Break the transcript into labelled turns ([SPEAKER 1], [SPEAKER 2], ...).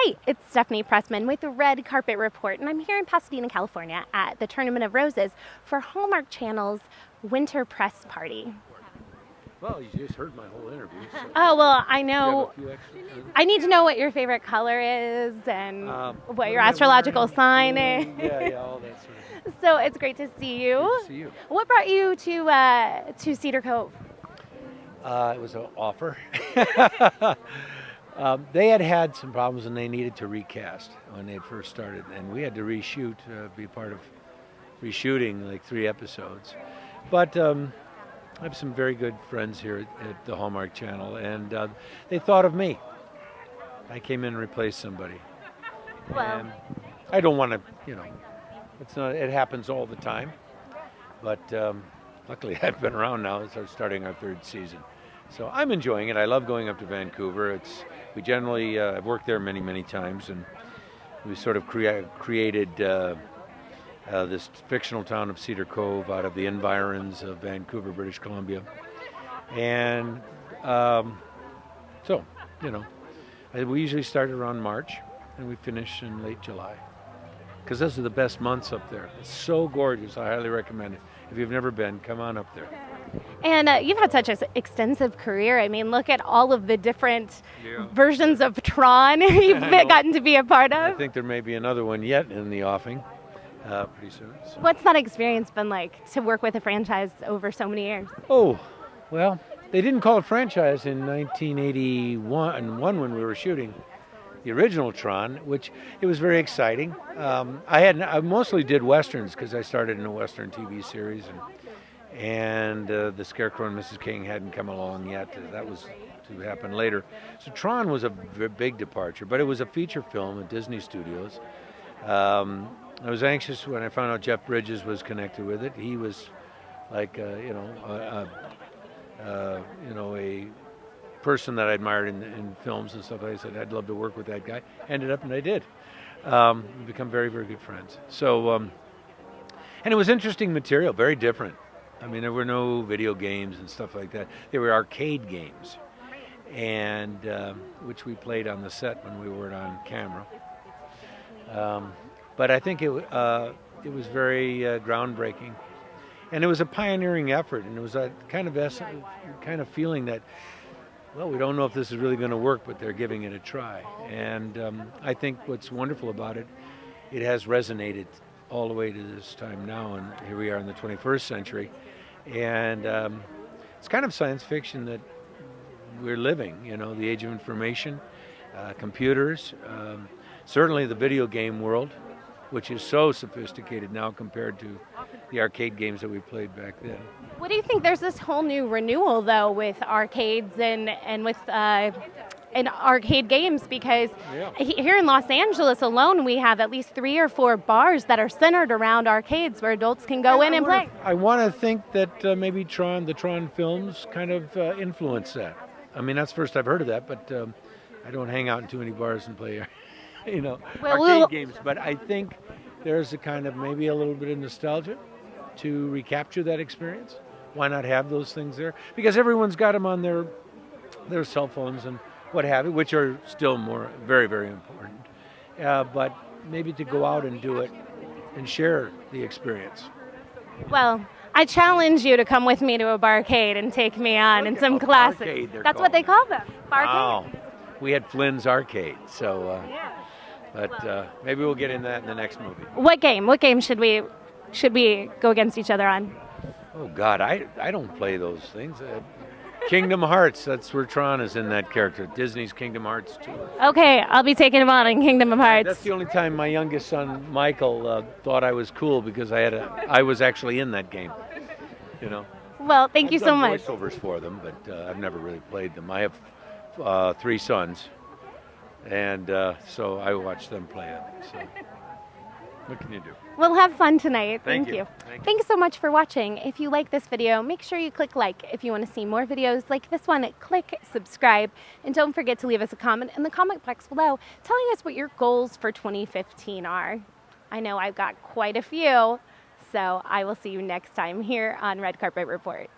[SPEAKER 1] Hi, it's Stephanie Pressman with the Red Carpet Report, and I'm here in Pasadena, California at the Tournament of Roses for Hallmark Channel's Winter Press Party.
[SPEAKER 2] Well, you just heard my whole interview. So
[SPEAKER 1] Oh, well, I know.
[SPEAKER 2] you have a few extra.
[SPEAKER 1] I need to know what your favorite color is and what your astrological sign is.
[SPEAKER 2] Yeah, all that sort of thing.
[SPEAKER 1] So it's great to see you.
[SPEAKER 2] Good to see you.
[SPEAKER 1] What brought you to Cedar Cove?
[SPEAKER 2] It was an offer. They had some problems and they needed to recast when they first started, and we had to reshoot, be part of reshooting like 3 episodes. But I have some very good friends here at the Hallmark Channel, and they thought of me. I came in and replaced somebody.
[SPEAKER 1] Well,
[SPEAKER 2] And I don't want to, it's not. It happens all the time. But luckily, I've been around now. We're starting our 3rd season, so I'm enjoying it. I love going up to Vancouver. We generally I've worked there many, many times, and we sort of created this fictional town of Cedar Cove out of the environs of Vancouver, British Columbia, and we usually start around March, and we finish in late July, because those are the best months up there. It's so gorgeous. I highly recommend it. If you've never been, come on up there.
[SPEAKER 1] And you've had such an extensive career. I mean, look at all of the different versions of Tron you've gotten to be a part of.
[SPEAKER 2] I think there may be another one yet in the offing pretty soon. So.
[SPEAKER 1] What's that experience been like to work with a franchise over so many years?
[SPEAKER 2] Oh, well, they didn't call it franchise in 1981 when we were shooting the original Tron, which it was very exciting. I mostly did westerns because I started in a western TV series, and the Scarecrow and Mrs. King hadn't come along yet. That was to happen later. So Tron was a big departure, but it was a feature film at Disney Studios. I was anxious when I found out Jeff Bridges was connected with it. He was like, a person that I admired in films and stuff. I said I'd love to work with that guy. Ended up, and I did. We become very, very good friends. So, and it was interesting material, very different. I mean, there were no video games and stuff like that. They were arcade games, and which we played on the set when we weren't on camera. But I think it was very groundbreaking, and it was a pioneering effort, and it was a kind of feeling that, well, we don't know if this is really going to work, but they're giving it a try. And I think what's wonderful about it, it has resonated all the way to this time now, and here we are in the 21st century. And it's kind of science fiction that we're living, the age of information, computers, certainly the video game world, which is so sophisticated now compared to the arcade games that we played back then.
[SPEAKER 1] What do you think? There's this whole new renewal, though, with arcades and with and arcade games, because here in Los Angeles alone, we have at least 3 or 4 bars that are centered around arcades where adults can go in and play.
[SPEAKER 2] I want to think that maybe the Tron films kind of influence that. I mean, that's the first I've heard of that, but I don't hang out in too many bars and play, arcade games. But I think there's a kind of maybe a little bit of nostalgia to recapture that experience. Why not have those things there? Because everyone's got them on their cell phones and what have you, which are still very, very important. But maybe to go out and do it and share the experience.
[SPEAKER 1] Well, I challenge you to come with me to a barcade and take me on in some classes.
[SPEAKER 2] Barcade,
[SPEAKER 1] that's what they call them, barcade.
[SPEAKER 2] Wow. We had Flynn's Arcade, so maybe we'll get in that in the next movie.
[SPEAKER 1] What game? What game should we go against each other on?
[SPEAKER 2] Oh God, I don't play those things. Kingdom Hearts, that's where Tron is in that character. Disney's Kingdom Hearts 2.
[SPEAKER 1] Okay, I'll be taking him on in Kingdom of Hearts.
[SPEAKER 2] That's the only time my youngest son, Michael, thought I was cool because I was actually in that game.
[SPEAKER 1] Well, thank you so much.
[SPEAKER 2] I've done voiceovers for them, but I've never really played them. I have 3 sons, and so I watch them play it. So. What can you do?
[SPEAKER 1] We'll have fun tonight. Thank you.
[SPEAKER 2] Thank
[SPEAKER 1] you so much for watching. If you like this video, make sure you click like. If you want to see more videos like this one, click subscribe. And don't forget to leave us a comment in the comment box below telling us what your goals for 2015 are. I know I've got quite a few, so I will see you next time here on Red Carpet Report.